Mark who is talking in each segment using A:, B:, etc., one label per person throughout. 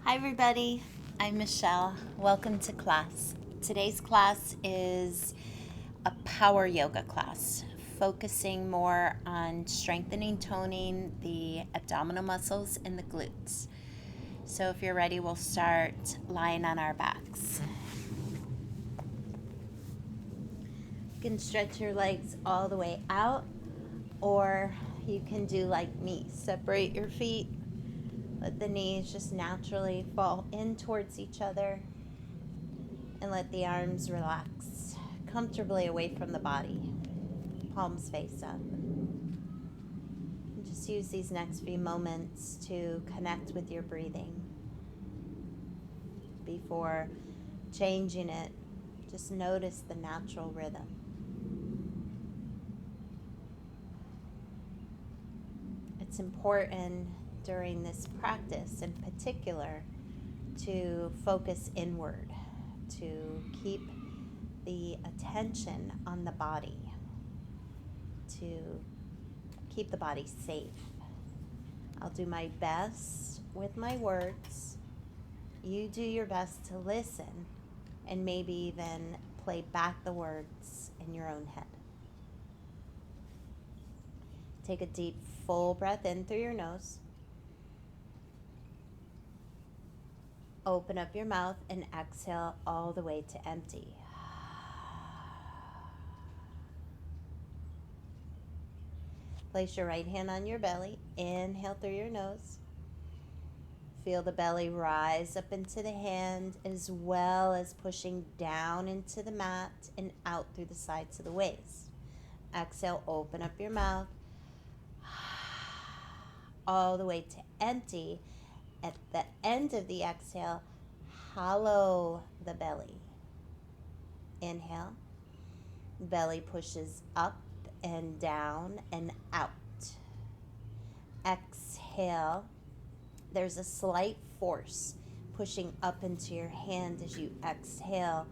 A: Hi, everybody. I'm Michelle. Welcome to class. Today's class is a power yoga class, focusing more on strengthening, toning the abdominal muscles and the glutes. So, if you're ready, we'll start lying on our backs. You can stretch your legs all the way out, or you can do like me, separate your feet. Let the knees just naturally fall in towards each other and let the arms relax comfortably away from the body. Palms face up. And just use these next few moments to connect with your breathing. Before changing it, just notice the natural rhythm. It's important during this practice in particular to focus inward, to keep the attention on the body, to keep the body safe. I'll do my best with my words. You do your best to listen and maybe even play back the words in your own head. Take a deep, full breath in through your nose. Open up your mouth and exhale all the way to empty. Place your right hand on your belly. Inhale through your nose. Feel the belly rise up into the hand as well as pushing down into the mat and out through the sides of the waist. Exhale, open up your mouth all the way to empty. At the end of the exhale, hollow the belly. Inhale, belly pushes up and down and out. Exhale, there's a slight force pushing up into your hand as you exhale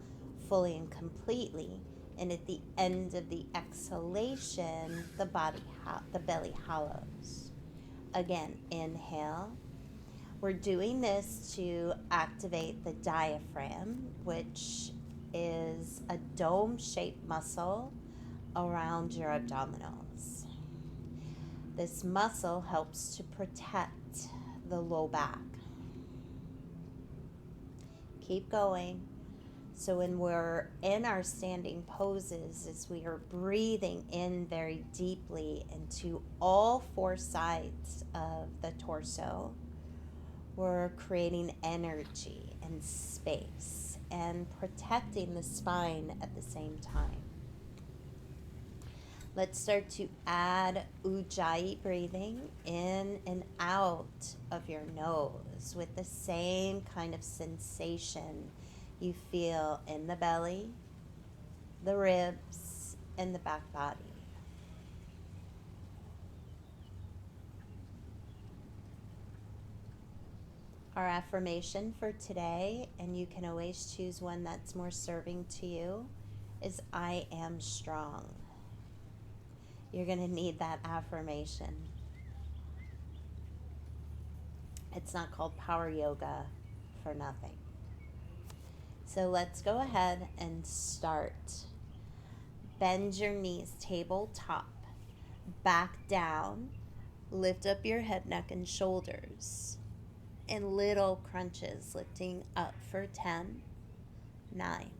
A: fully and completely. And at the end of the exhalation, the belly hollows. Again, inhale. We're doing this to activate the diaphragm, which is a dome-shaped muscle around your abdominals. This muscle helps to protect the low back. Keep going. So when we're in our standing poses, as we are breathing in very deeply into all four sides of the torso, we're creating energy and space and protecting the spine at the same time. Let's start to add Ujjayi breathing in and out of your nose with the same kind of sensation you feel in the belly, the ribs, and the back body. Our affirmation for today, and you can always choose one that's more serving to you, is I am strong. You're going to need that affirmation. It's not called power yoga for nothing. So let's go ahead and start. Bend your knees tabletop, back down, lift up your head, neck, and shoulders. And little crunches lifting up for 10, 9,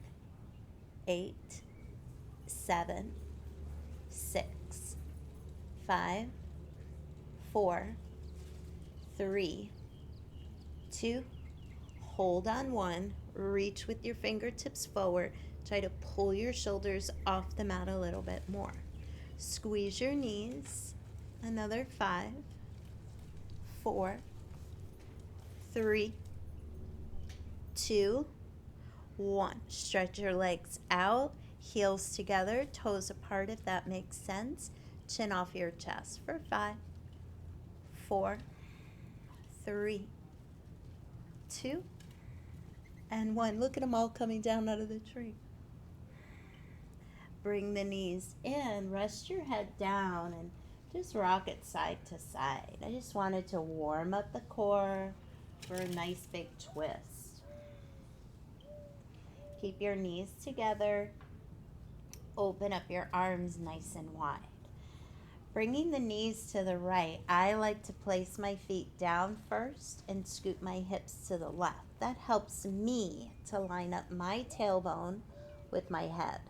A: 8, 7, 6, 5, 4, 3, 2, hold on 1, reach with your fingertips forward, try to pull your shoulders off the mat a little bit more. Squeeze your knees, another 5, 4, 3, 2, 1. Stretch your legs out, heels together, toes apart if that makes sense. Chin off your chest for 5, 4, 3, 2, and 1. Look at them all coming down out of the tree. Bring the knees in, rest your head down, and just rock it side to side. I just wanted to warm up the core, for a nice big twist. Keep your knees together. Open up your arms nice and wide. Bringing the knees to the right, I like to place my feet down first and scoot my hips to the left. That helps me to line up my tailbone with my head.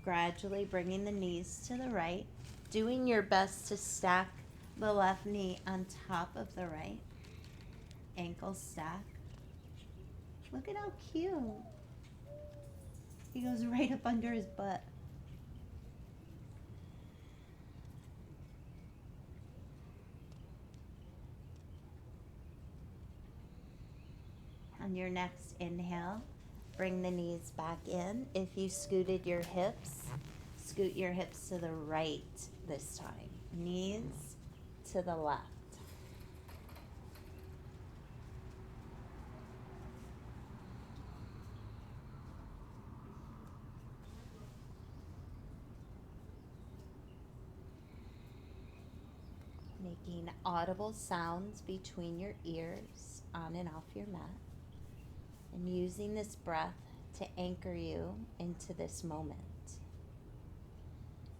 A: Gradually bringing the knees to the right, doing your best to stack the left knee on top of the right. Ankle stack. Look at how cute. He goes right up under his butt. On your next inhale, bring the knees back in. If you scooted your hips, scoot your hips to the right this time. Knees to the left. Making audible sounds between your ears, on and off your mat. And using this breath to anchor you into this moment.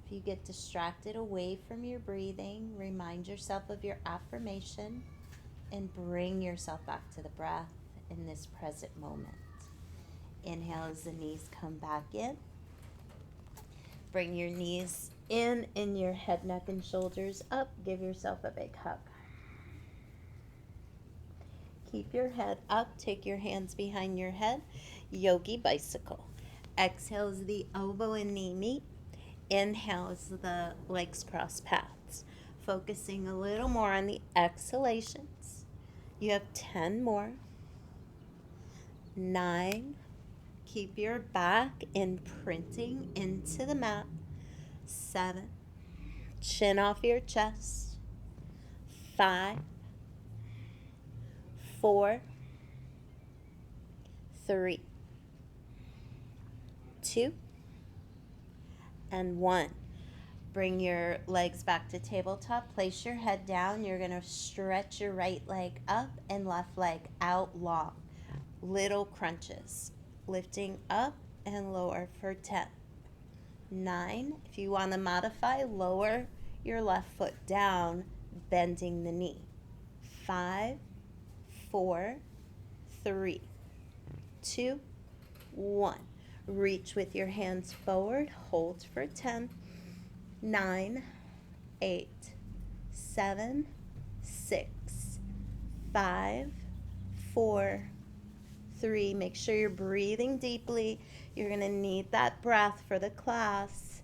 A: If you get distracted away from your breathing, remind yourself of your affirmation and bring yourself back to the breath in this present moment. Inhale as the knees come back in. Bring your knees in and your head, neck, and shoulders up. Give yourself a big hug. Keep your head up. Take your hands behind your head. Yogi bicycle. Exhale as the elbow and knee meet. Inhale as the legs cross paths. Focusing a little more on the exhalations. You have 10 more. 9. Keep your back imprinting into the mat. 7. Chin off your chest. 5. 4. 3. 2. And 1. Bring your legs back to tabletop. Place your head down. You're going to stretch your right leg up and left leg out long. Little crunches. Lifting up and lower for 10. 9. If you want to modify, lower your left foot down, bending the knee. 5, 4, 3, 2, 1. Reach with your hands forward. Hold for 10. 9, 8, 7, 6, 5, 4, 3. Make sure you're breathing deeply. You're going to need that breath for the class.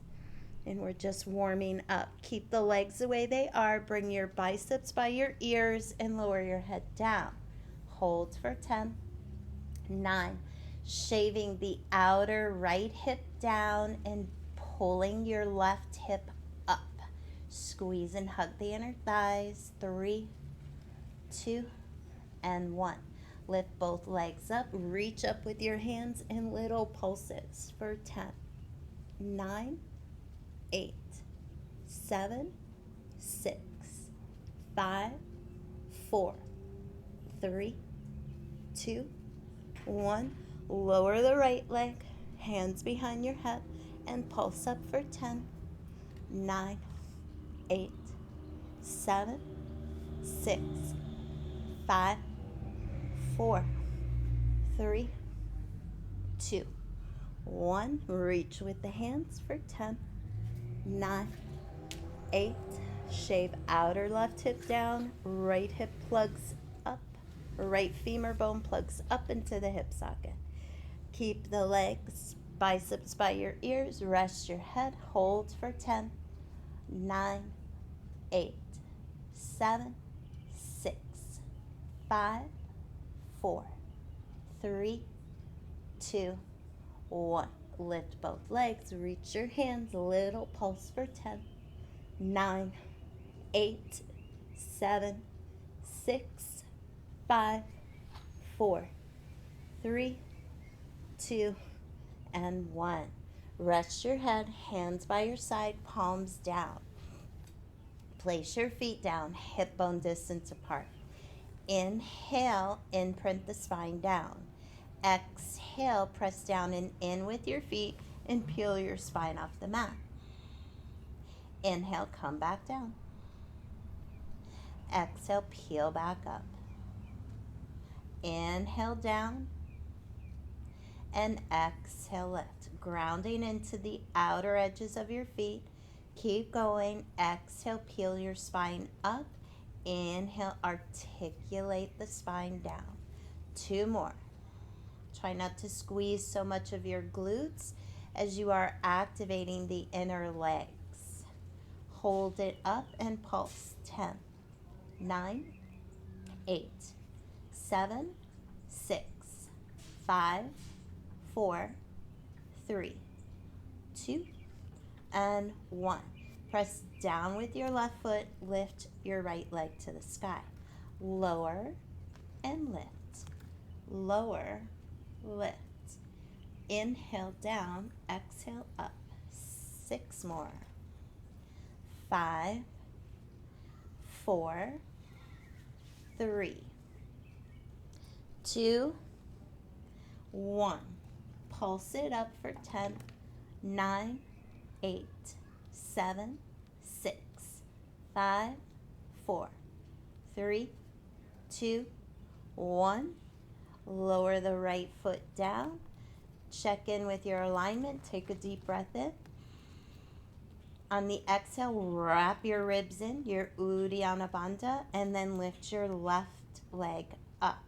A: And we're just warming up. Keep the legs the way they are. Bring your biceps by your ears and lower your head down. Hold for 10. 9. Shaving the outer right hip down and pulling your left hip up. Squeeze and hug the inner thighs. 3, 2, and 1. Lift both legs up. Reach up with your hands in little pulses for 10, 9, 8, 7, 6, 5, 4, 3, 2, 1. Lower the right leg, hands behind your head, and pulse up for 10, 9, 8, 7, 6, 5, 4, 3, 2, 1. Reach with the hands for 10, 9, 8. Shave outer left hip down, right hip plugs up, right femur bone plugs up into the hip socket. Keep the legs, biceps by your ears, rest your head, hold for 10, 9, 8, 7, 6, 5, 4, 3, 2, 1. Lift both legs, reach your hands, little pulse for 10, 9, 8, 7, 6, 5, 4, 3, 2, and 1. Rest your head, hands by your side, palms down. Place your feet down, hip bone distance apart. Inhale, imprint the spine down. Exhale, press down and in with your feet and peel your spine off the mat. Inhale, come back down. Exhale, peel back up. Inhale down and exhale, lift. Grounding into the outer edges of your feet. Keep going. Exhale, peel your spine up. Inhale, articulate the spine down. 2 more. Try not to squeeze so much of your glutes as you are activating the inner legs. Hold it up and pulse. 10, 9, 8, 7, 6, 5, 4, 3, 2, and 1. Press down with your left foot. Lift your right leg to the sky. Lower and lift. Lower, lift. Inhale down, exhale up. 6 more. 5, 4, 3, 2, 1. Pulse it up for 10, 9, 8, 7, 6, 5, 4, 3, 2, 1. Lower the right foot down. Check in with your alignment. Take a deep breath in. On the exhale, wrap your ribs in, your Uddiyana Bandha, and then lift your left leg up.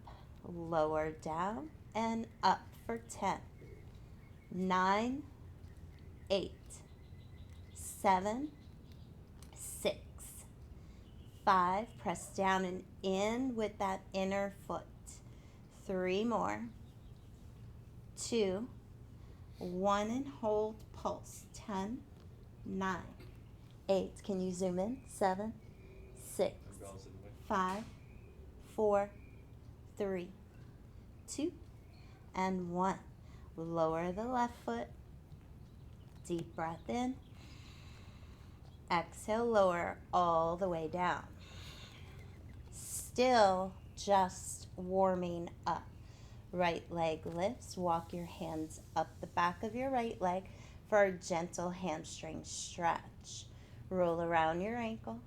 A: Lower down and up for 10, 9, 8, 7, 6, 5. Press down and in with that inner foot. 3 more. 2, 1, and hold. Pulse. 10, 9, 8. Can you zoom in? 7, 6, 5, 4, 3, 2, and 1. Lower the left foot. Deep breath in. Exhale, lower all the way down. Still just warming up. Right leg lifts. Walk your hands up the back of your right leg for a gentle hamstring stretch. Roll around your ankle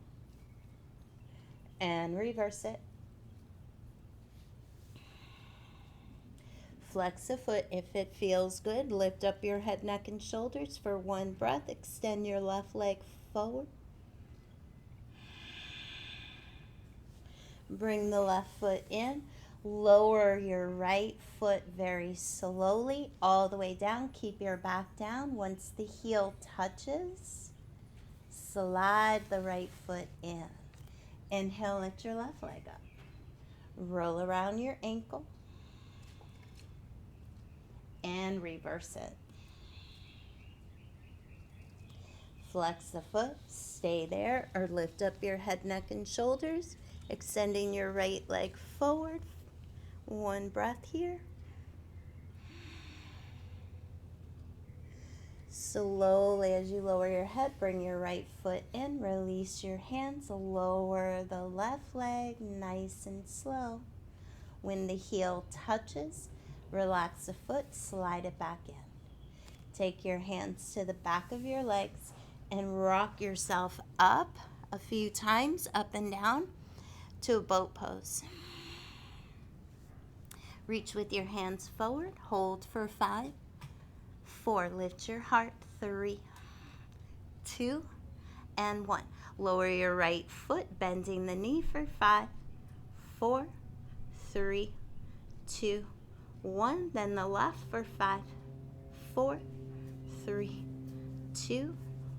A: and reverse it. Flex a foot if it feels good. Lift up your head, neck, and shoulders for 1 breath. Extend your left leg forward. Bring the left foot in. Lower your right foot very slowly all the way down. Keep your back down. Once the heel touches, slide the right foot in. Inhale, lift your left leg up. Roll around your ankle and reverse it. Flex the foot, stay there, or lift up your head, neck, and shoulders, extending your right leg forward. 1 breath here. Slowly, as you lower your head, bring your right foot in, release your hands, lower the left leg, nice and slow. When the heel touches, relax the foot, slide it back in. Take your hands to the back of your legs and rock yourself up a few times, up and down, to a boat pose. Reach with your hands forward, hold for 5, 4, lift your heart, 3, 2, and 1. Lower your right foot, bending the knee for 5, 4, 3, 2, 1. Then the left for 5, 4, 3, 2,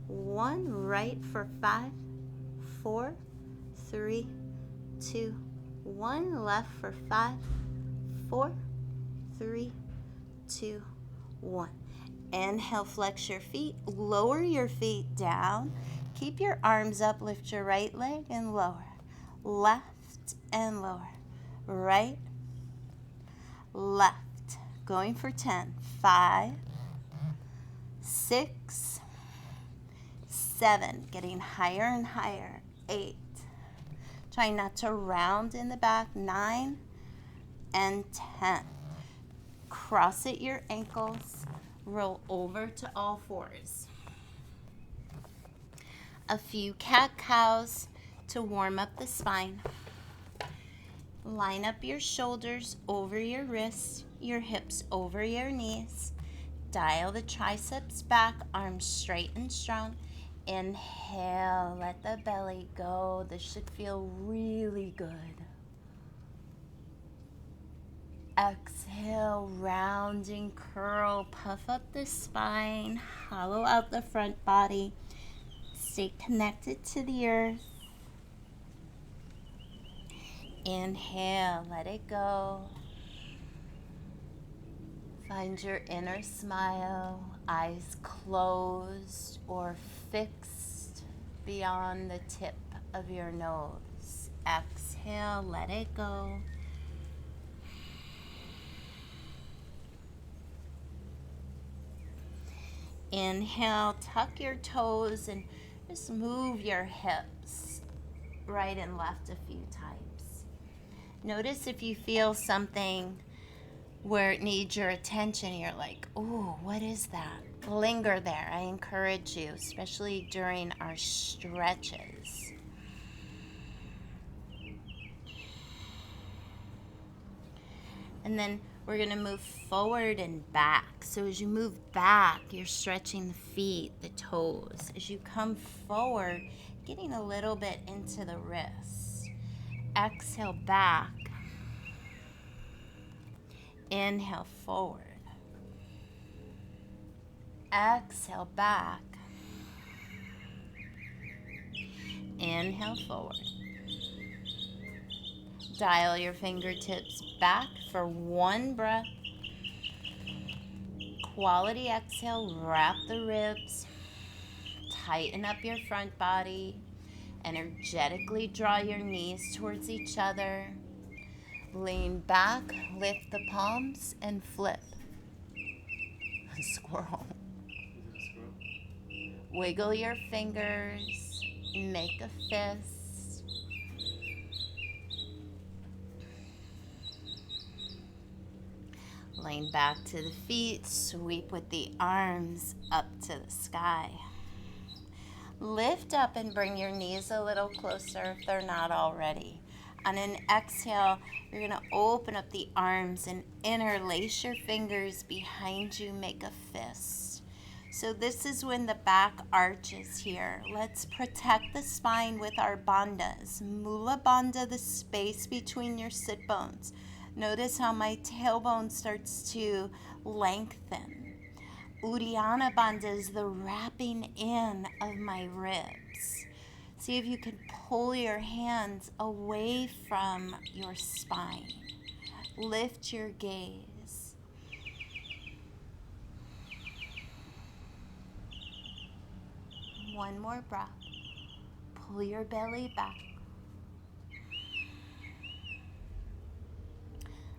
A: 1. Right for 5, 4, 3, 2, 1. Left for 5, 4, 3, 2, 1. Inhale, flex your feet, lower your feet down. Keep your arms up, lift your right leg and lower. Left and lower. Right, left. Going for 10. 5, 6, 7. Getting higher and higher. 8, Try not to round in the back. 9 and 10. Cross at your ankles. Roll over to all fours. A few cat-cows to warm up the spine. Line up your shoulders over your wrists, your hips over your knees. Dial the triceps back, arms straight and strong. Inhale, let the belly go. This should feel really good. Exhale, rounding curl, puff up the spine, hollow out the front body. Stay connected to the earth. Inhale, let it go. Find your inner smile, eyes closed or fixed beyond the tip of your nose. Exhale, let it go. Inhale, tuck your toes and just move your hips right and left a few times. Notice if you feel something where it needs your attention, you're like, ooh, what is that? Linger there. I encourage you, especially during our stretches. And then we're going to move forward and back. So as you move back, you're stretching the feet, the toes. As you come forward, getting a little bit into the wrists. Exhale back. Inhale forward. Exhale back. Inhale forward. Dial your fingertips back for one breath. Quality exhale, wrap the ribs. Tighten up your front body. Energetically draw your knees towards each other. Lean back, lift the palms, and flip. Squirrel. Wiggle your fingers, make a fist. Lean back to the feet, sweep with the arms up to the sky. Lift up and bring your knees a little closer if they're not already. On an exhale, you're going to open up the arms and interlace your fingers behind you, make a fist. So this is when the back arches here. Let's protect the spine with our bandhas. Mula bandha, the space between your sit bones. Notice how my tailbone starts to lengthen. Uddiyana bandha is the wrapping in of my ribs. See if you can pull your hands away from your spine. Lift your gaze. One more breath. Pull your belly back.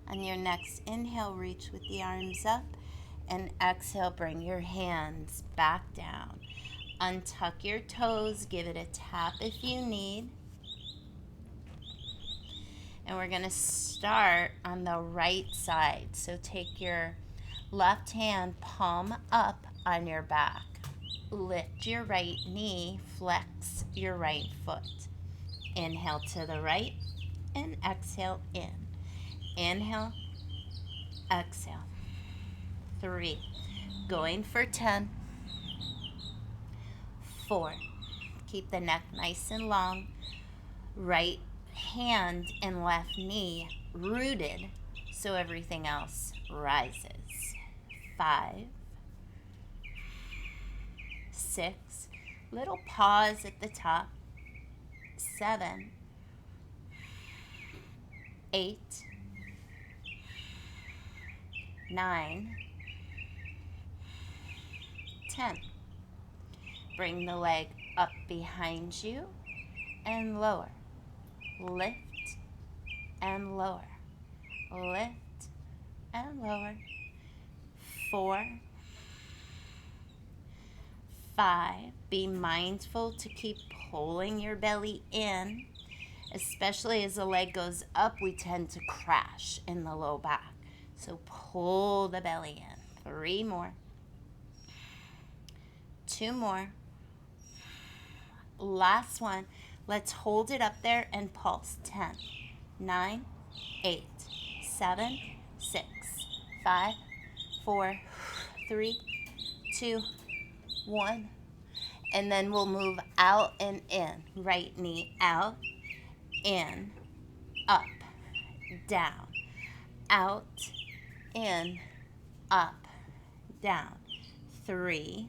A: On your next inhale, reach with the arms up. And exhale, bring your hands back down. Untuck your toes, give it a tap if you need. And we're going to start on the right side. So take your left hand, palm up on your back. Lift your right knee, flex your right foot. Inhale to the right and exhale in. Inhale, exhale. 3, going for 10. 4, keep the neck nice and long. Right hand and left knee rooted so everything else rises. 5, 6, little pause at the top. 7, 8, 9, 10. Bring the leg up behind you and lower. Lift and lower. Lift and lower. 4, 5. Be mindful to keep pulling your belly in Especially as the leg goes up, we tend to crash in the low back. So pull the belly in. 3 more. 2 more. Last one. Let's hold it up there and pulse. 10, 9, 8, 7, 6, 5, 4, 3, 2, 1. And then we'll move out and in. Right knee out, in, up, down, out, in, up, down. 3,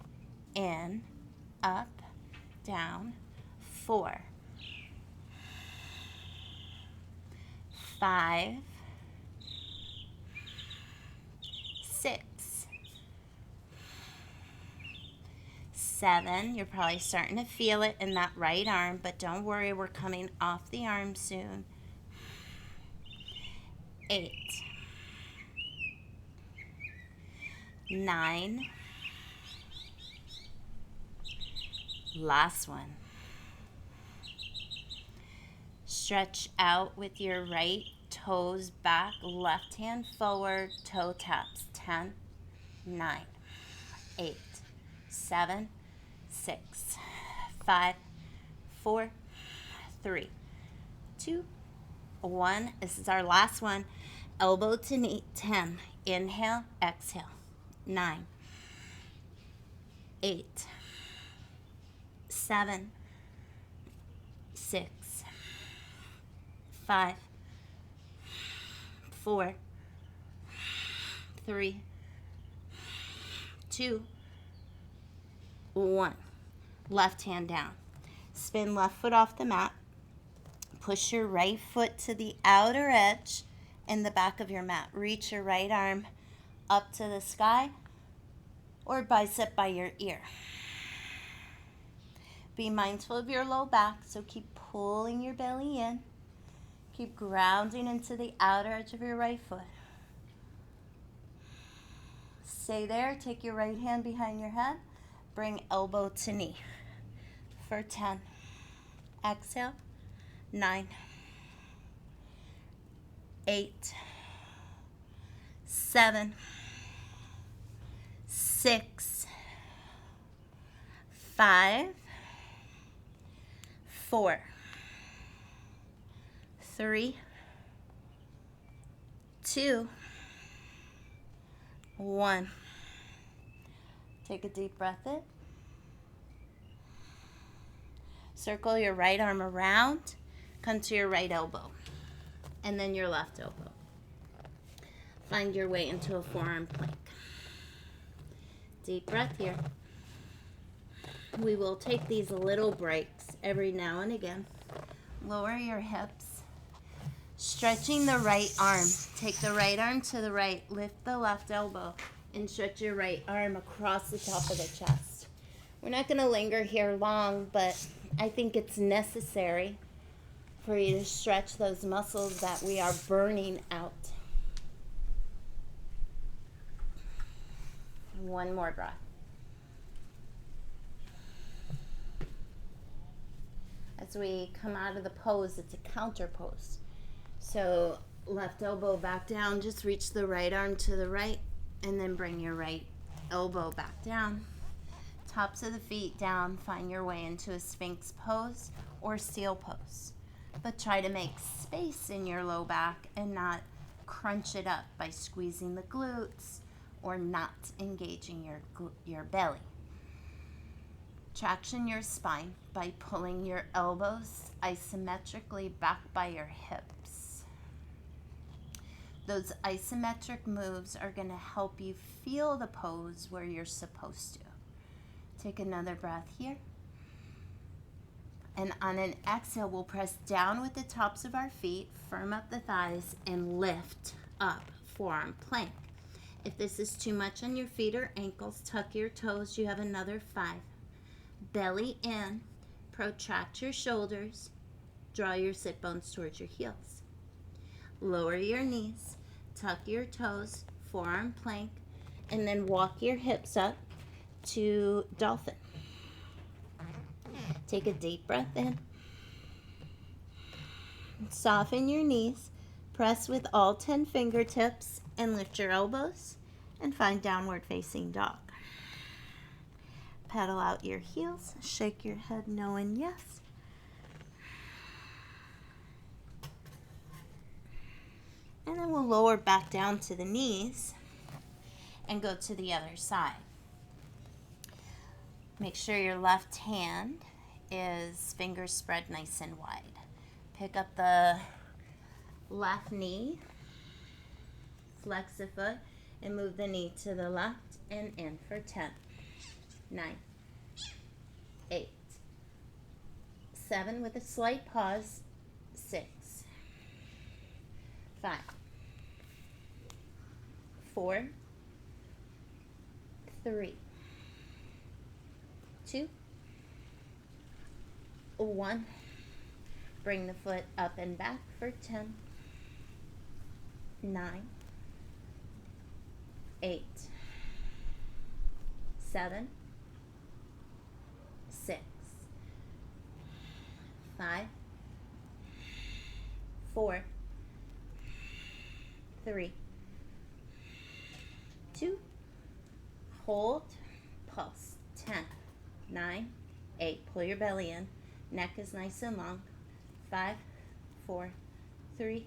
A: in, up, down. 4, 5, 6, 7. You're probably starting to feel it in that right arm, but don't worry, we're coming off the arm soon. 8, 9. Last one. Stretch out with your right toes back, left hand forward, toe taps. 10, 9, 8, 7, 6, 5, 4, 3, 2, 1. This is our last one. Elbow to knee. 10. Inhale, exhale. 9, 8, 7, 6, 5, 4, 3, 2, 1. Left hand down. Spin left foot off the mat. Push your right foot to the outer edge in the back of your mat. Reach your right arm up to the sky or bicep by your ear. Be mindful of your low back, so keep pulling your belly in. Keep grounding into the outer edge of your right foot. Stay there. Take your right hand behind your head. Bring elbow to knee for 10. Exhale. 9, 8, 7, 6, 5, 4, 3, 2, 1. Take a deep breath in. Circle your right arm around. Come to your right elbow. And then your left elbow. Find your way into a forearm plank. Deep breath here. We will take these little breaks every now and again. Lower your hips. Stretching the right arm. Take the right arm to the right. Lift the left elbow. And stretch your right arm across the top of the chest. We're not going to linger here long, but I think it's necessary for you to stretch those muscles that we are burning out. One more breath. As we come out of the pose, it's a counter pose. So left elbow back down, just reach the right arm to the right, and then bring your right elbow back down. Tops of the feet down, find your way into a Sphinx pose or seal pose. But try to make space in your low back and not crunch it up by squeezing the glutes or not engaging your belly. Traction your spine by pulling your elbows isometrically back by your hips. Those isometric moves are going to help you feel the pose where you're supposed to. Take another breath here. And on an exhale, we'll press down with the tops of our feet, firm up the thighs, and lift up, forearm plank. If this is too much on your feet or ankles, tuck your toes. You have another 5. Belly in, protract your shoulders, draw your sit bones towards your heels. Lower your knees, tuck your toes, forearm plank, and then walk your hips up to dolphin. Take a deep breath in. Soften your knees, press with all 10 fingertips, and lift your elbows and find downward facing dog. Pedal out your heels, shake your head no and yes. And then we'll lower back down to the knees and go to the other side. Make sure your left hand is fingers spread nice and wide. Pick up the left knee, flex the foot, and move the knee to the left and in for 10, 9, 8, 7 with a slight pause, 6, 5, 4, 3, 2, 1. Bring the foot up and back for 10, 9, 8, 7, 6, 5, 4, 3, 2, hold, pulse, 10, 9, 8, pull your belly in, neck is nice and long, 5, 4, 3,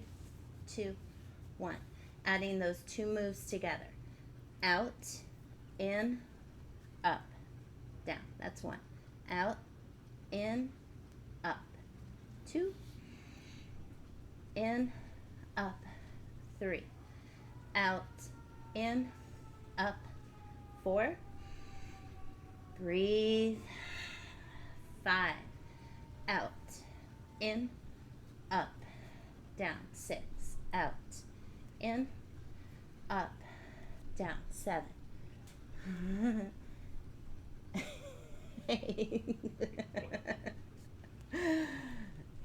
A: 2, 1. Adding those two moves together. Out, in, up, down. That's 1. Out, in, up. 2, in, up. 3. Out, in, up. 4. Breathe. 5. Out, in, up, down. 6. Out, in, up, down. 7. 8.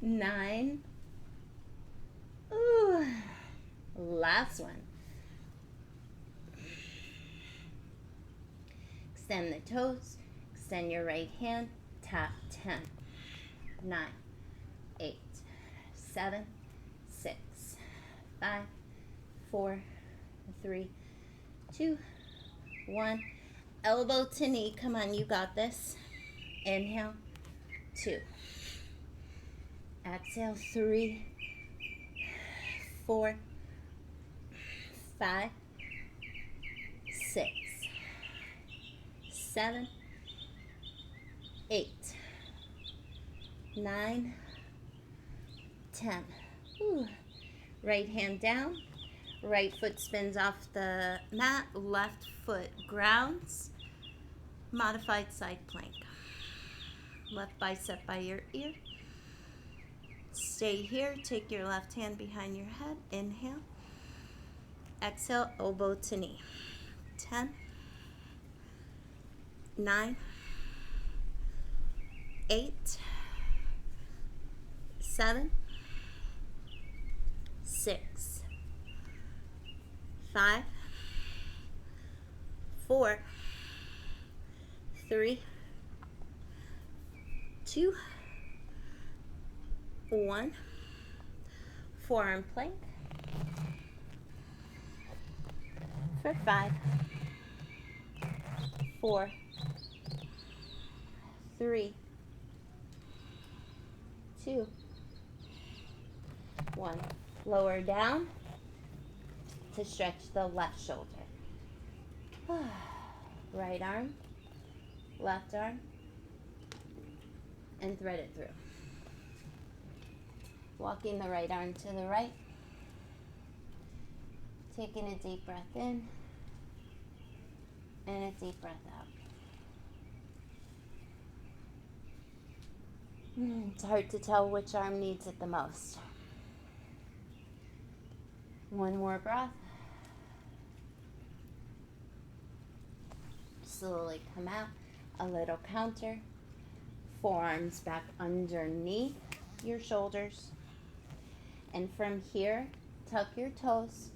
A: 9. Ooh. Last one. Extend the toes. Extend your right hand. Tap 10, 9, 8, 7, 6, 5, 4, 3, 2, 1. Elbow to knee. Come on, you got this. Inhale. 2. Exhale. 3, 4, 5, 6, 7, 8, 9, 10. Ooh. Right hand down. Right foot spins off the mat. Left foot grounds. Modified side plank. Left bicep by your ear. Stay here. Take your left hand behind your head. Inhale. Exhale, elbow to knee. 10, 9, 8, 7, 6, 5, 4, 3, 2, 1. Forearm plank for 5, 4, 3, 2, 1. Lower down to stretch the left shoulder. Right arm, left arm, and thread it through. Walking the right arm to the right. Taking a deep breath in and a deep breath out. It's hard to tell which arm needs it the most. One more breath. Slowly come out. A little counter. Forearms back underneath your shoulders. And from here, tuck your toes.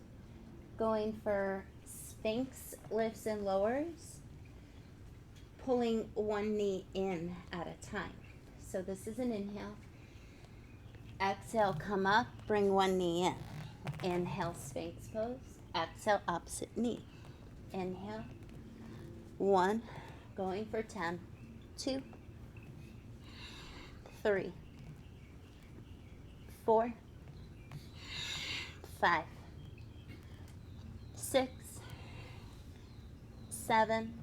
A: Going for Sphinx lifts and lowers. Pulling one knee in at a time. So this is an inhale. Exhale, come up, bring one knee in. Inhale, Sphinx pose. Exhale, opposite knee. Inhale. 1, going for 10, 2, 3, 4, 5, 6, 7,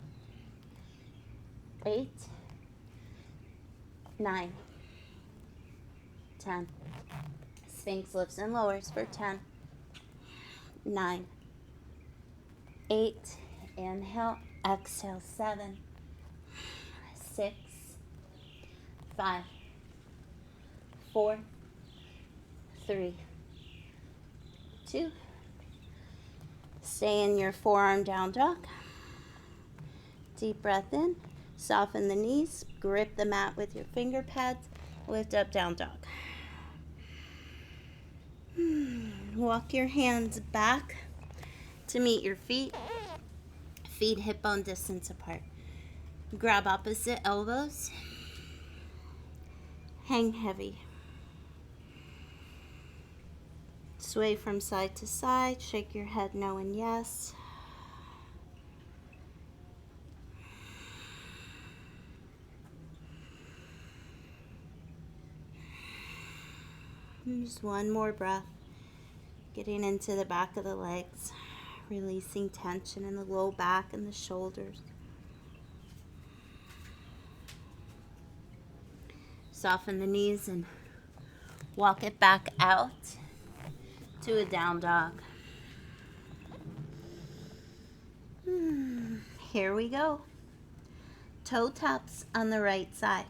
A: 8, 9, 10. Sphinx lifts and lowers for 10, 9, 8. Inhale, exhale, 7, 6, 5, 4, 3, 2. Stay in your forearm down dog. Deep breath in. Soften the knees. Grip the mat with your finger pads. Lift up, down dog. Walk your hands back to meet your feet. Feet hip bone distance apart. Grab opposite elbows. Hang heavy. Sway from side to side. Shake your head no and yes. And just one more breath. Getting into the back of the legs. Releasing tension in the low back and the shoulders. Soften the knees and walk it back out to a down dog. Here we go. Toe taps on the right side.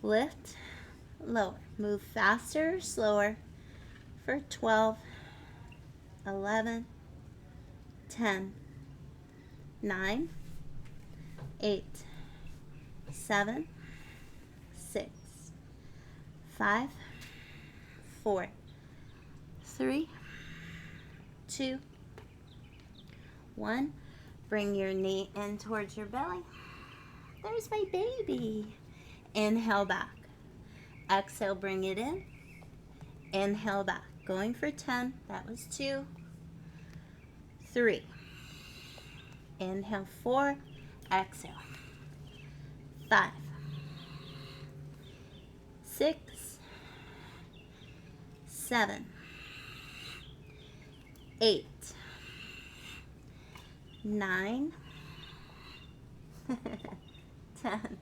A: Lift, lower. Move faster or slower for 12, 11, 10, 9, 8, 7, 6, 5, 4, 3, 2, 1. Bring your knee in towards your belly. There's my baby. Inhale back. Exhale, bring it in. Inhale back. Going for 10. That was 2. 3. Inhale, 4. Exhale. 5. 6. 7. 8. 9. 10.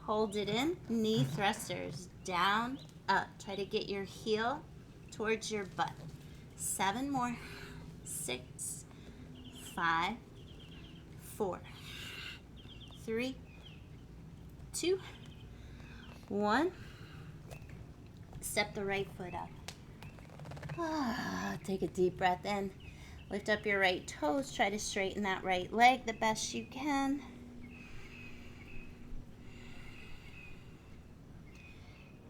A: Hold it in. Knee thrusters. Down, up. Try to get your heel towards your butt. 7 more. 6. 5. 4. 3. 2. 1. Step the right foot up. Take a deep breath in. Lift up your right toes. Try to straighten that right leg the best you can.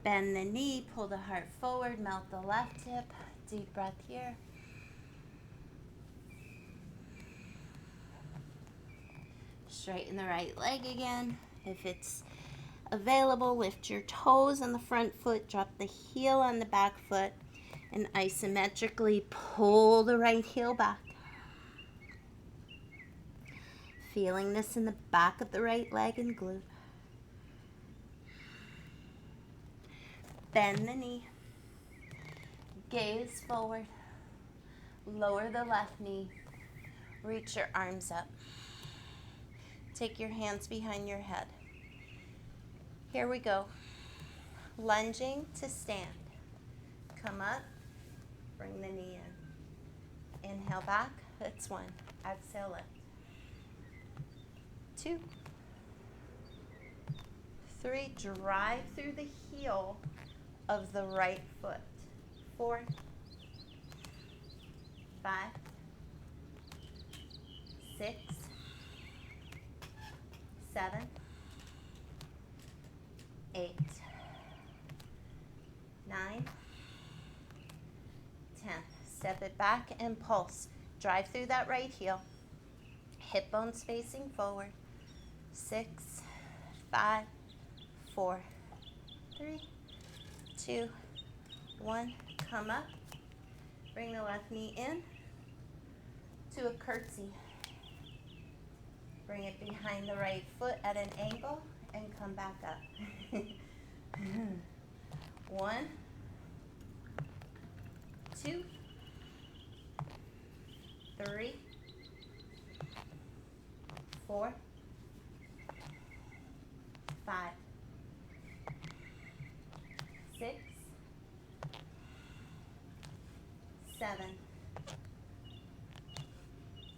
A: Bend the knee, pull the heart forward, melt the left hip. Deep breath here. Straighten the right leg again. If it's available, lift your toes on the front foot, drop the heel on the back foot, and isometrically pull the right heel back. Feeling this in the back of the right leg and glute. Bend the knee. Gaze forward. Lower the left knee. Reach your arms up. Take your hands behind your head. Here we go. Lunging to stand. Come up. Bring the knee in. Inhale back. That's 1. Exhale lift. 2. 3. Drive through the heel of the right foot. 4. 5. 6. 7. 8. 9. 10. Step it back and pulse. Drive through that right heel. Hip bones facing forward. 6, 5, 4, 3, 2, 1. Come up. Bring the left knee in to a curtsy. Bring it behind the right foot at an angle and come back up. 1, 2, 3, 4, 5, 6, 7,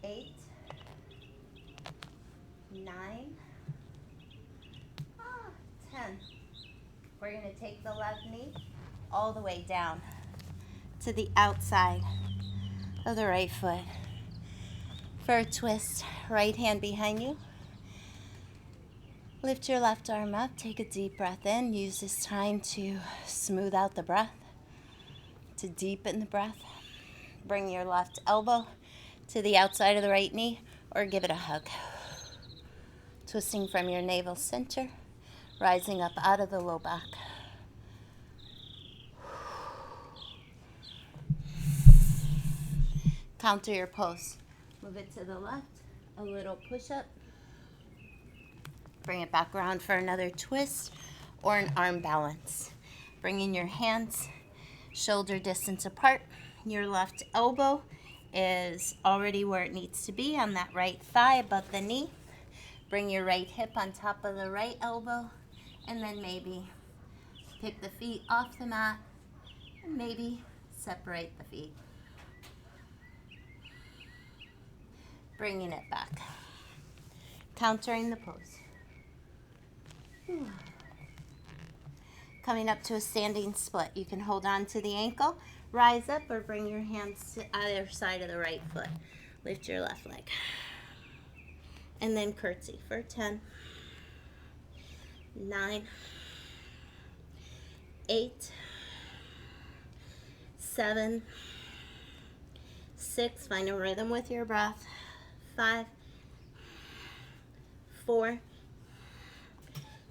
A: 8, 9, 10. We're going to take the left knee all the way down to the outside of the right foot. For a twist, right hand behind you. Lift your left arm up, take a deep breath in. Use this time to smooth out the breath, to deepen the breath. Bring your left elbow to the outside of the right knee or give it a hug. Twisting from your navel center, rising up out of the low back. Counter your pose. Move it to the left, a little push-up. Bring it back around for another twist or an arm balance. Bringing your hands shoulder distance apart. Your left elbow is already where it needs to be on that right thigh above the knee. Bring your right hip on top of the right elbow and then maybe pick the feet off the mat and maybe separate the feet. Bringing it back. Countering the pose. Coming up to a standing split. You can hold on to the ankle, rise up, or bring your hands to either side of the right foot. Lift your left leg. And then curtsy for 10, 9, 8, 7, 6. Find a rhythm with your breath. 5, 4,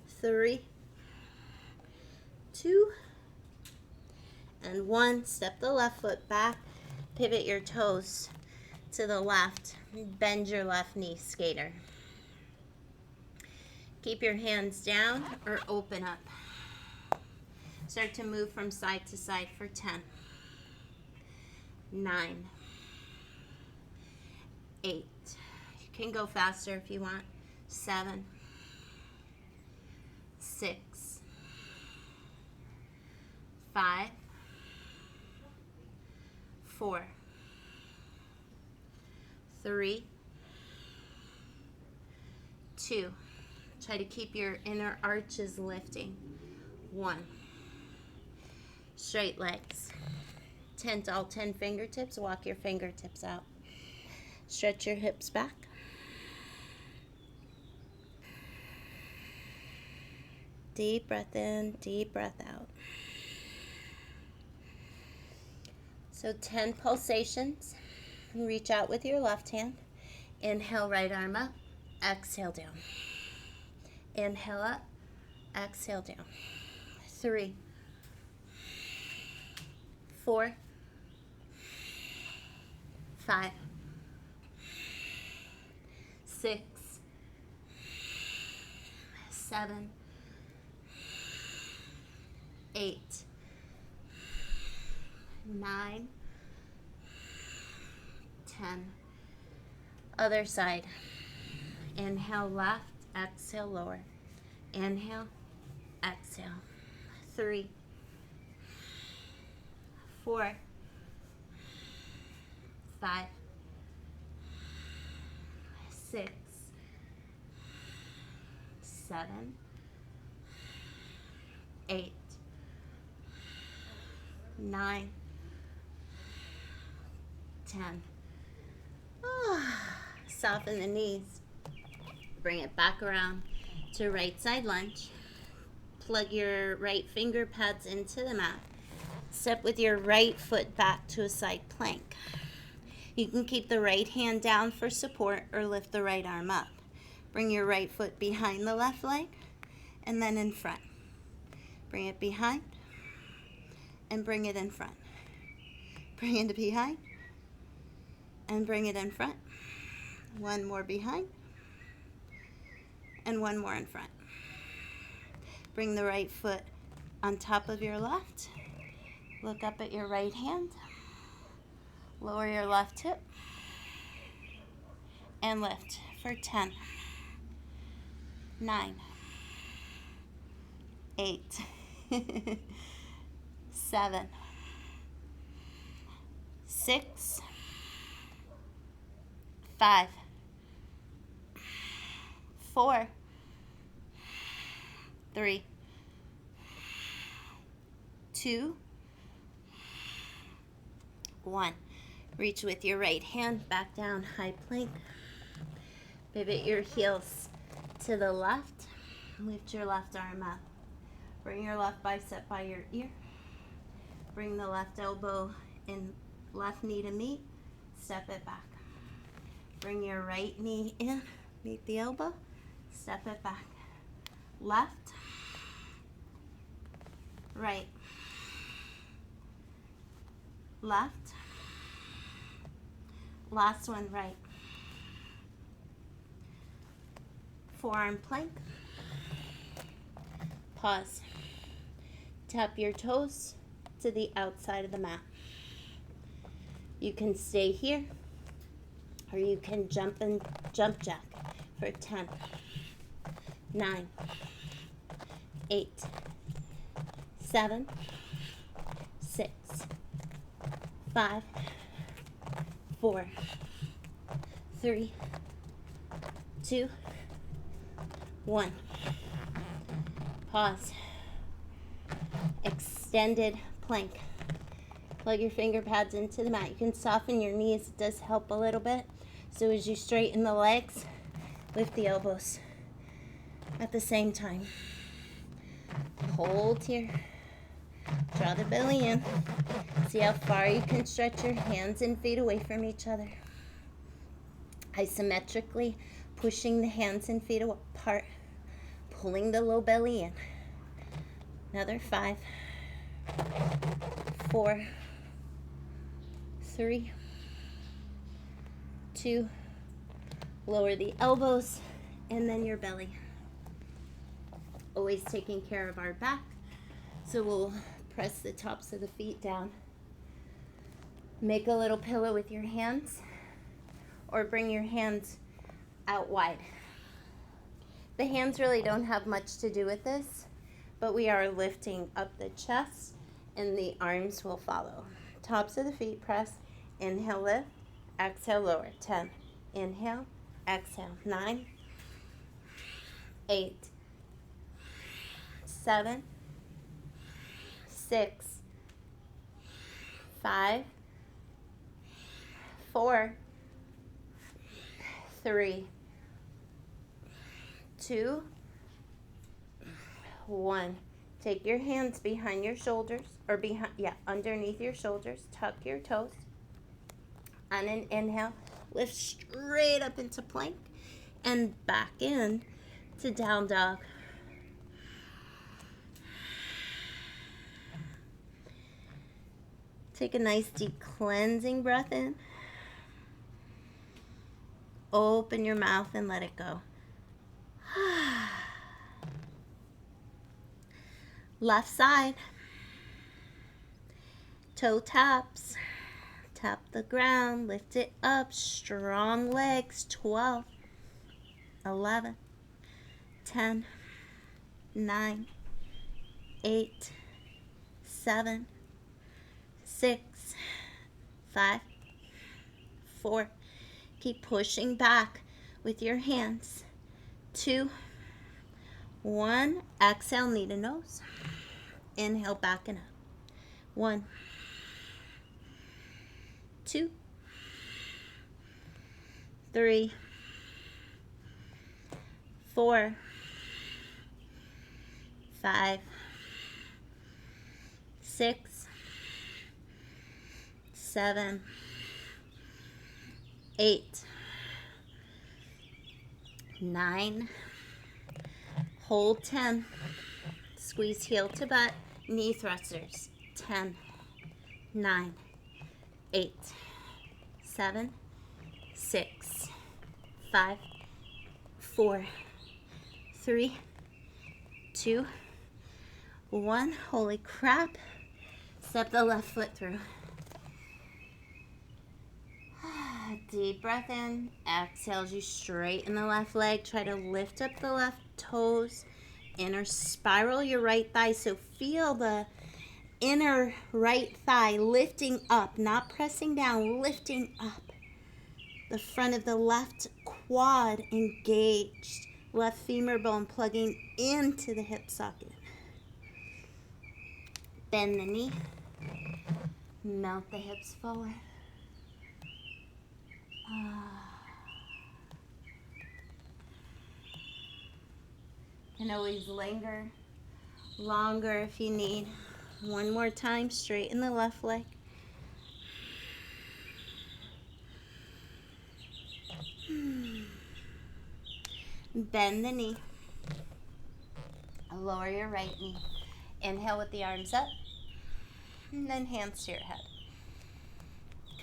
A: 3, 2, and 1. Step the left foot back. Pivot your toes to the left. Bend your left knee, skater. Keep your hands down or open up. Start to move from side to side for 10, 9, 8. You can go faster if you want. 7, 6, 5, 4, 3, 2. Try to keep your inner arches lifting. 1. Straight legs. 10 to all 10 fingertips. Walk your fingertips out. Stretch your hips back. Deep breath in, deep breath out. So 10 pulsations. Reach out with your left hand. Inhale, right arm up. Exhale down. Inhale up. Exhale down. 3, 4, 5, 6, 7, 8, 9, 10. Other side. Inhale left, exhale lower. Inhale, exhale. 3, 4, 5, 6, 7, 8, 9, 10. Soften the knees. Bring it back around to right side lunge. Plug your right finger pads into the mat. Step with your right foot back to a side plank. You can keep the right hand down for support or lift the right arm up. Bring your right foot behind the left leg and then in front. Bring it behind and bring it in front. Bring it behind and bring it in front. One more behind and one more in front. Bring the right foot on top of your left. Look up at your right hand. Lower your left hip and lift for 10, 9, 8, 7, 6, 5, 4, 3, 2, 1. Reach with your right hand back down, high plank. Pivot your heels to the left. Lift your left arm up. Bring your left bicep by your ear. Bring the left elbow and left knee to meet. Step it back. Bring your right knee in. Meet the elbow. Step it back. Left. Right. Left. Last one, right. Forearm plank. Pause. Tap your toes to the outside of the mat. You can stay here or you can jump jack for 10, 9, 8, 7, 6, 5, 4, 3, 2, 1. Pause. Extended plank. Plug your finger pads into the mat. You can soften your knees. It does help a little bit. So as you straighten the legs, lift the elbows at the same time. Hold here. Draw the belly in. See how far you can stretch your hands and feet away from each other. Isometrically pushing the hands and feet apart. Pulling the low belly in. Another 5, 4, 3, 2. Lower the elbows and then your belly. Always taking care of our back. So we'll press the tops of the feet down. Make a little pillow with your hands or bring your hands out wide. The hands really don't have much to do with this, but we are lifting up the chest and the arms will follow. Tops of the feet press. Inhale, lift. Exhale, lower. 10. Inhale, exhale. 9, 8, 7, 6, 5, 4, 3, 2, 1. Take your hands behind your shoulders, or underneath your shoulders. Tuck your toes. On an inhale, lift straight up into plank and back in to down dog. Take a nice deep cleansing breath in. Open your mouth and let it go. Left side. Toe taps. Tap the ground. Lift it up. Strong legs. 12, 11, 10, 9, 8, 7, 6, 5, 4. Keep pushing back with your hands. 2, 1. Exhale, knee to nose. Inhale, back and up. 1, 2, 3, 4, 5, 6, 7, 8, 9. Hold 10. Squeeze heel to butt. Knee thrusters. 10, 9, 8, 7, 6, 5, 4, 3, 2, 1. Holy crap. Step the left foot through. Deep breath in. Exhales you straighten the left leg. Try to lift up the left toes. Inner spiral your right thigh. So feel the inner right thigh lifting up, not pressing down, lifting up. The front of the left quad engaged. Left femur bone plugging into the hip socket. Bend the knee. Melt the hips forward. Can always linger longer if you need. One more time, straighten the left leg. Bend the knee. Lower your right knee. Inhale with the arms up. And then hands to your head.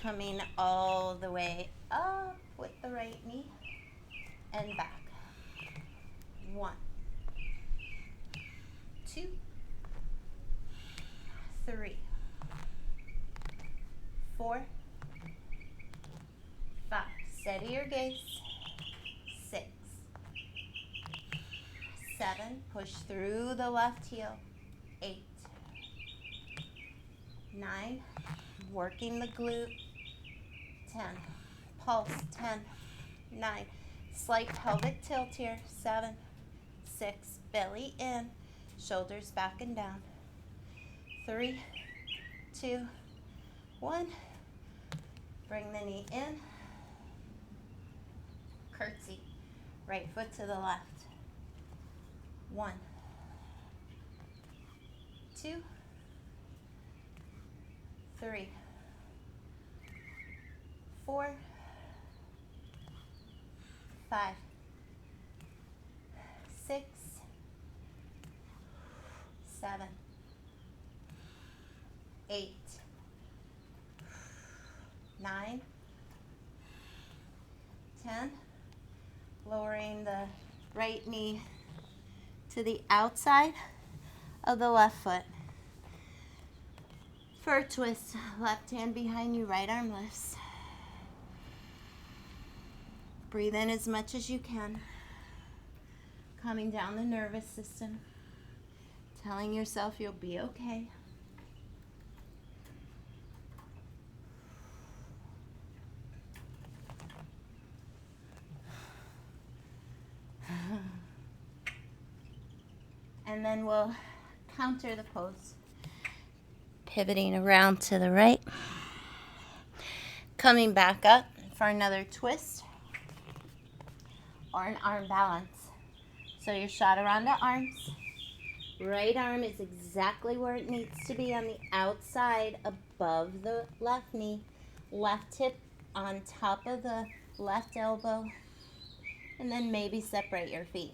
A: Coming all the way up with the right knee. And back. 1, 2, 3, 4, 5. Steady your gaze. 6, 7. Push through the left heel. 8, 9. Working the glute. 10. Pulse. 10, 9. Slight pelvic tilt here. 7, 6. Belly in. Shoulders back and down. 3, 2, 1. Bring the knee in. Curtsy. Right foot to the left. 1, 2, 3, 4, 5, 6, 7, 8, 9, 10. Lowering the right knee to the outside of the left foot. For a twist, left hand behind you, right arm lifts. Breathe in as much as you can. Calming down the nervous system. Telling yourself you'll be okay. And then we'll counter the pose. Pivoting around to the right. Coming back up for another twist or an arm balance. So your chaturanga arms. Right arm is exactly where it needs to be on the outside above the left knee. Left hip on top of the left elbow. And then maybe separate your feet.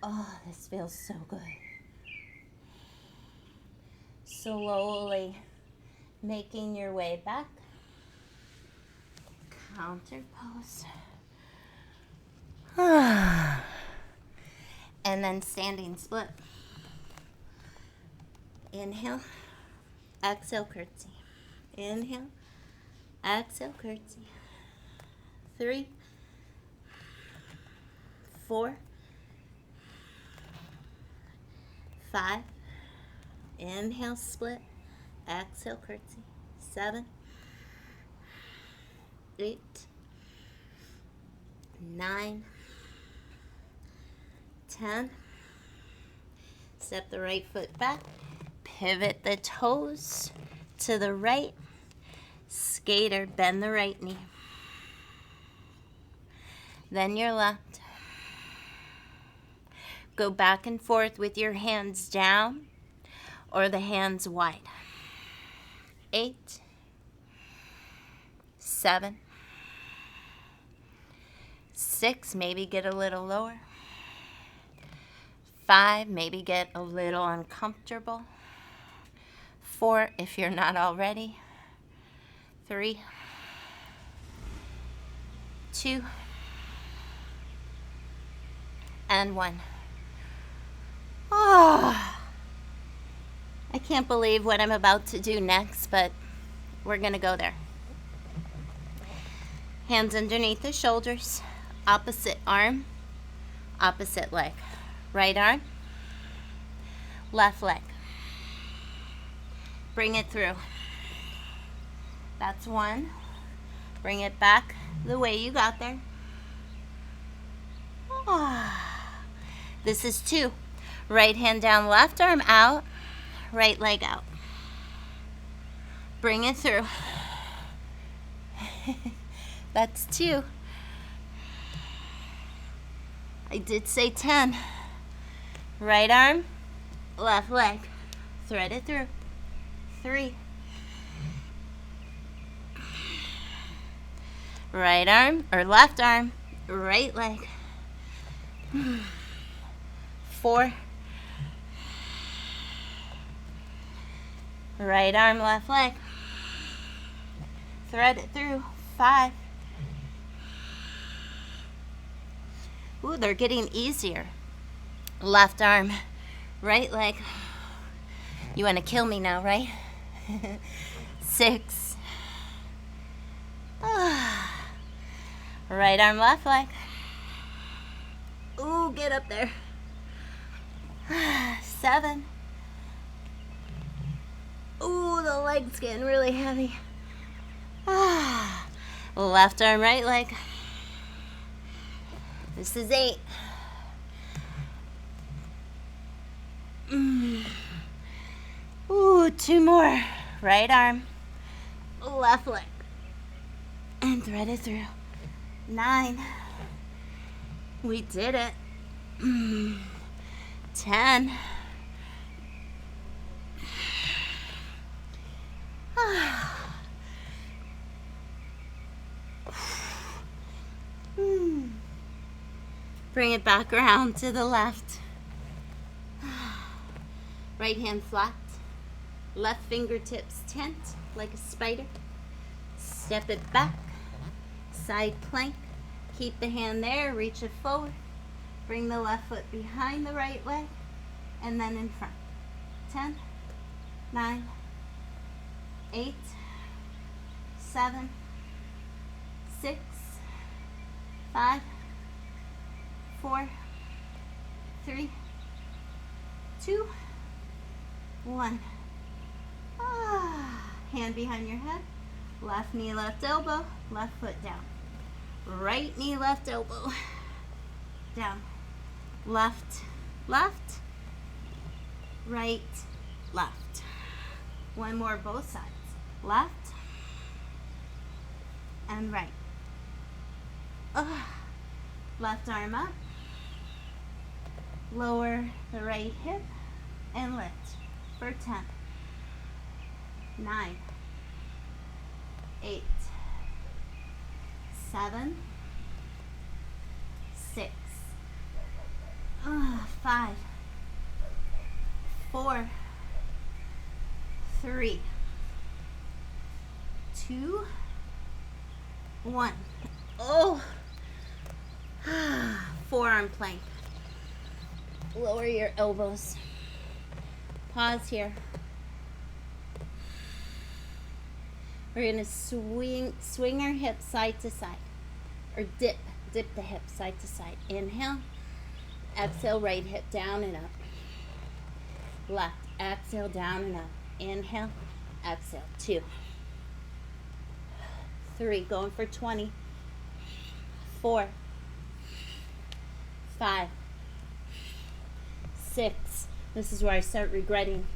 A: Oh, this feels so good. Slowly making your way back. Counter pose. And then standing split. Inhale, exhale, curtsy. Inhale, exhale, curtsy. 3, 4, 5. Inhale, split. Exhale, curtsy. 7, 8, 9, 10. Step the right foot back. Pivot the toes to the right. Skater, bend the right knee. Then your left. Go back and forth with your hands down or the hands wide. 8, 7, 6, maybe get a little lower. 5, maybe get a little uncomfortable. 4, if you're not already. 3, 2, and 1. Oh, I can't believe what I'm about to do next, but we're going to go there. Hands underneath the shoulders, opposite arm, opposite leg. Right arm, left leg. Bring it through. That's 1. Bring it back the way you got there. This is 2. Right hand down, left arm out, right leg out. Bring it through. That's 2. I did say 10. Right arm, left leg. Thread it through. 3. Right arm, or left arm, right leg. 4. Right arm, left leg. Thread it through. 5. Ooh, they're getting easier. Left arm, right leg. You want to kill me now, right? 6. Right arm, left leg. Ooh, get up there. 7. Ooh, the leg's getting really heavy. Left arm, right leg. This is 8. Ooh, 2 more. Right arm, left leg. And thread it through. 9. We did it. 10. Bring it back around to the left. Right hand flat. Left fingertips tent like a spider. Step it back. Side plank. Keep the hand there. Reach it forward. Bring the left foot behind the right leg. And then in front. 10, 9, 8, 7, 6, 5, 4, 3, 2, 1. Hand behind your head. Left knee, left elbow. Left foot down. Right knee, left elbow. Down. Left, left. Right, left. One more, both sides. Left and right. Left arm up. Lower the right hip and lift for 10, 9, 8, 7, 6, 5, 4, 3, 2, 1. Oh, forearm plank. Lower your elbows. Pause here. We're gonna swing our hips side to side, or dip the hips side to side. Inhale, exhale, right hip down and up. Left, exhale, down and up. Inhale, exhale, 2, 3, going for 20, 4, 5, 6. This is where I start regretting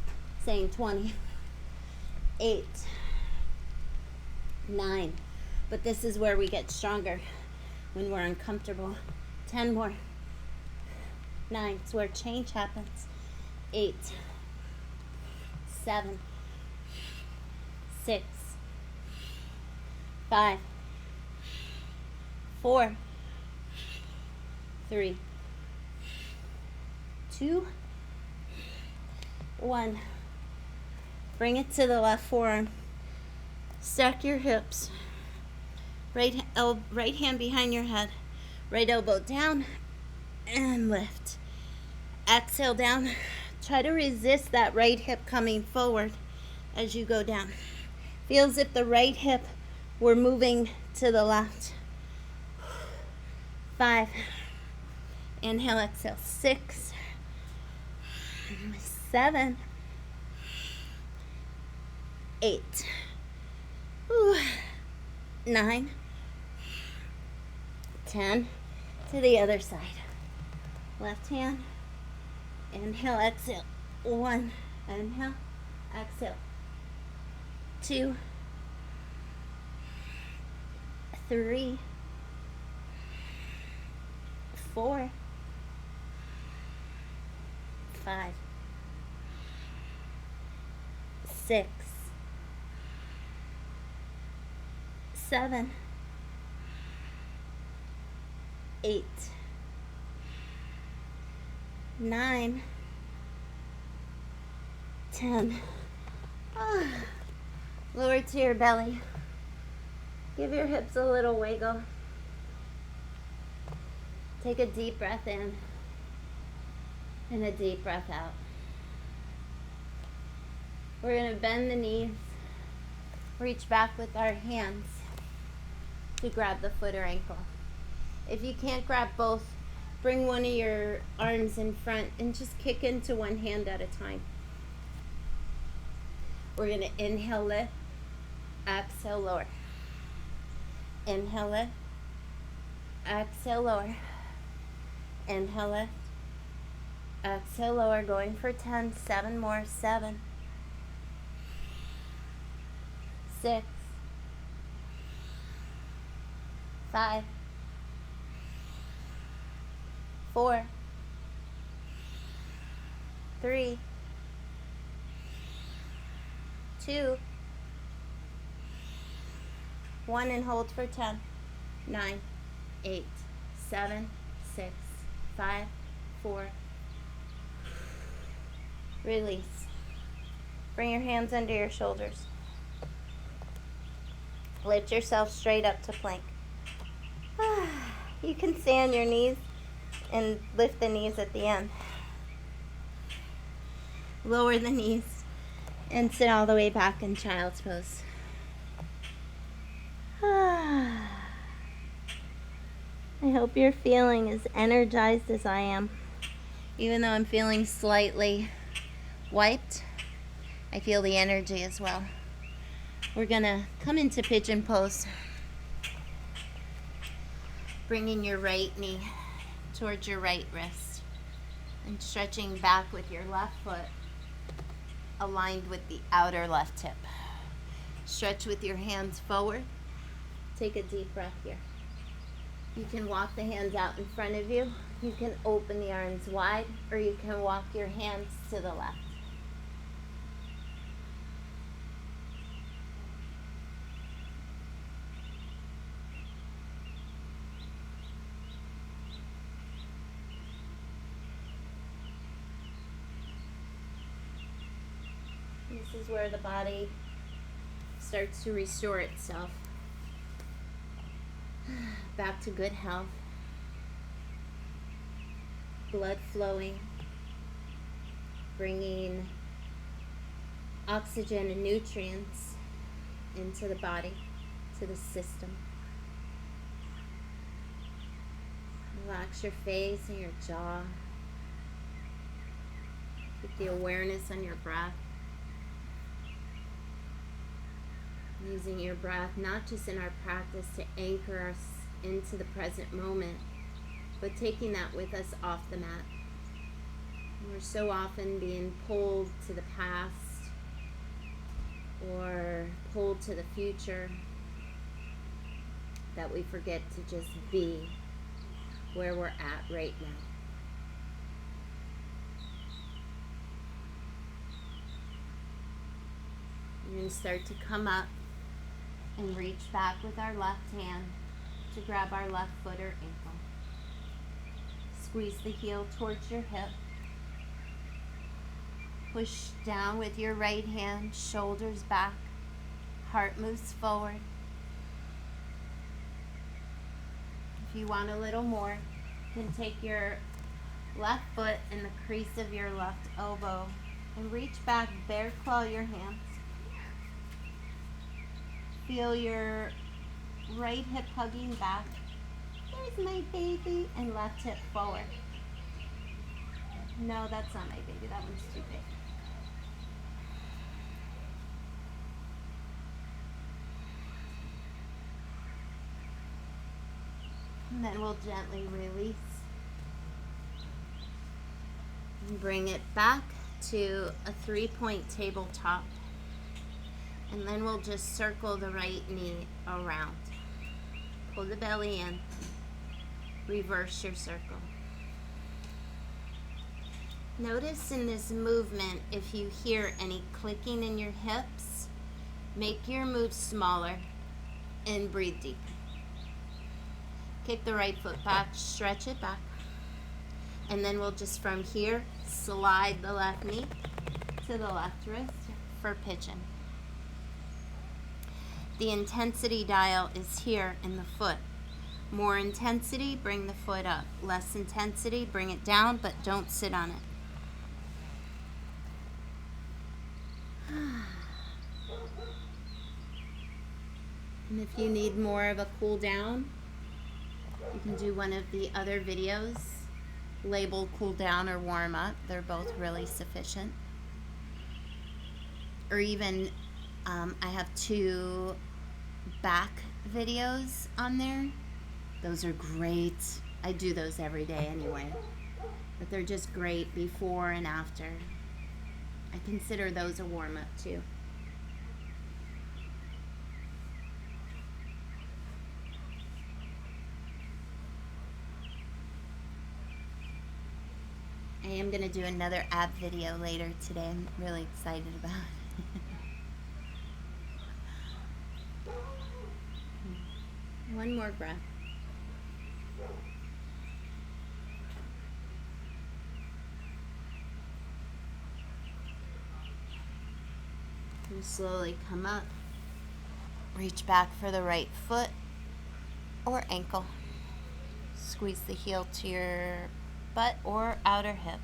A: saying 20. 8, 9. But this is where we get stronger when we're uncomfortable. 10 more. 9. It's where change happens. 8, 7, 6, 5, 4, 3, 2, 1. Bring it to the left forearm. Stack your hips. Right hand behind your head. Right elbow down and lift. Exhale down. Try to resist that right hip coming forward as you go down. Feel as if the right hip were moving to the left. 5. Inhale, exhale. 6, 7, 8, 9, 10. To the other side. Left hand. Inhale, exhale. 1. Inhale, exhale. 2, 3, 4, 5, 6, 7, 8, 9, 10. Lower to your belly. Give your hips a little wiggle. Take a deep breath in and a deep breath out. We're going to bend the knees, reach back with our hands to grab the foot or ankle. If you can't grab both, bring one of your arms in front and just kick into one hand at a time. We're going to inhale, lift, exhale, lower. Inhale, lift, exhale, lower. Inhale, lift, exhale, lower. Going for 10. 7 more. 7, 6, 5, 4, 3, 2, 1, and hold for 10. 9, 8, 7, 6, 5, 4. Release. Bring your hands under your shoulders. Lift yourself straight up to plank. You can stay on your knees and lift the knees at the end. Lower the knees and sit all the way back in child's pose. I hope you're feeling as energized as I am. Even though I'm feeling slightly wiped, I feel the energy as well. We're gonna come into pigeon pose. Bringing your right knee towards your right wrist and stretching back with your left foot aligned with the outer left hip. Stretch with your hands forward. Take a deep breath here. You can walk the hands out in front of you. You can open the arms wide, or you can walk your hands to the left. This is where the body starts to restore itself. Back to good health. Blood flowing. Bringing oxygen and nutrients into the body, to the system. Relax your face and your jaw. Keep the awareness on your breath. Using your breath not just in our practice to anchor us into the present moment, but taking that with us off the mat. We're so often being pulled to the past or pulled to the future that we forget to just be where we're at right now. We're going to start to come up and reach back with our left hand to grab our left foot or ankle. Squeeze the heel towards your hip. Push down with your right hand, shoulders back, heart moves forward. If you want a little more, you can take your left foot in the crease of your left elbow and reach back, bear claw your hands. Feel your right hip hugging back. There's my baby. And left hip forward. No, that's not my baby. That one's too big. And then we'll gently release. And bring it back to a 3-point tabletop. And then we'll just circle the right knee around. Pull the belly in. Reverse your circle. Notice in this movement, if you hear any clicking in your hips, make your move smaller and breathe deep. Kick the right foot back, stretch it back. And then we'll just from here, slide the left knee to the left wrist for pitching. The intensity dial is here in the foot. More intensity, bring the foot up. Less intensity, bring it down, but don't sit on it. And if you need more of a cool down, you can do one of the other videos labeled cool down or warm up. They're both really sufficient. Or even I have 2 back videos on there. Those are great. I do those every day anyway. But they're just great before and after. I consider those a warm up too. I am going to do another ab video later today. I'm really excited about it. One more breath. And slowly come up. Reach back for the right foot or ankle. Squeeze the heel to your butt or outer hip.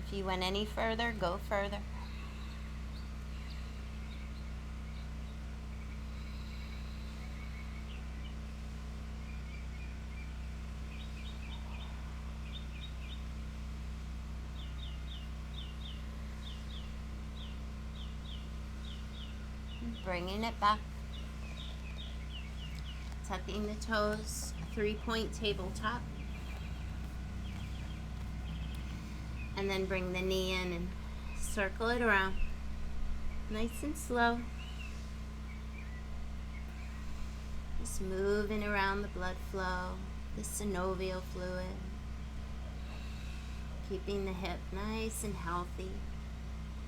A: If you went any further, go further. Bringing it back. Tucking the toes, 3-point tabletop. And then bring the knee in and circle it around. Nice and slow. Just moving around the blood flow, the synovial fluid. Keeping the hip nice and healthy.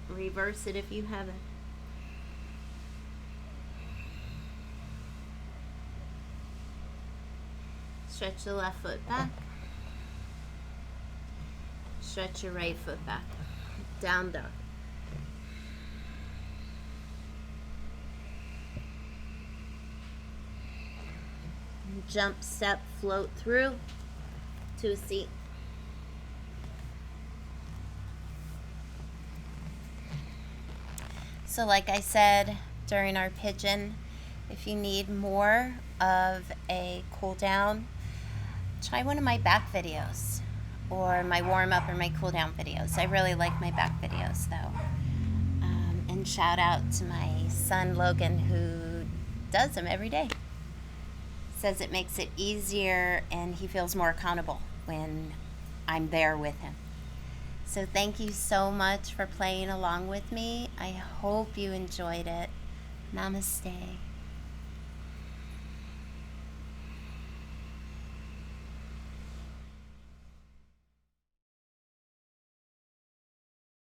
A: Reverse it if you haven't. Stretch the left foot back. Stretch your right foot back. Down dog. Jump, step, float through to a seat. So like I said during our pigeon, if you need more of a cool down, try one of my back videos or my warm up or my cool down videos. I really like my back videos though. And shout out to my son Logan who does them every day. Says it makes it easier and he feels more accountable when I'm there with him. So thank you so much for playing along with me. I hope you enjoyed it. Namaste.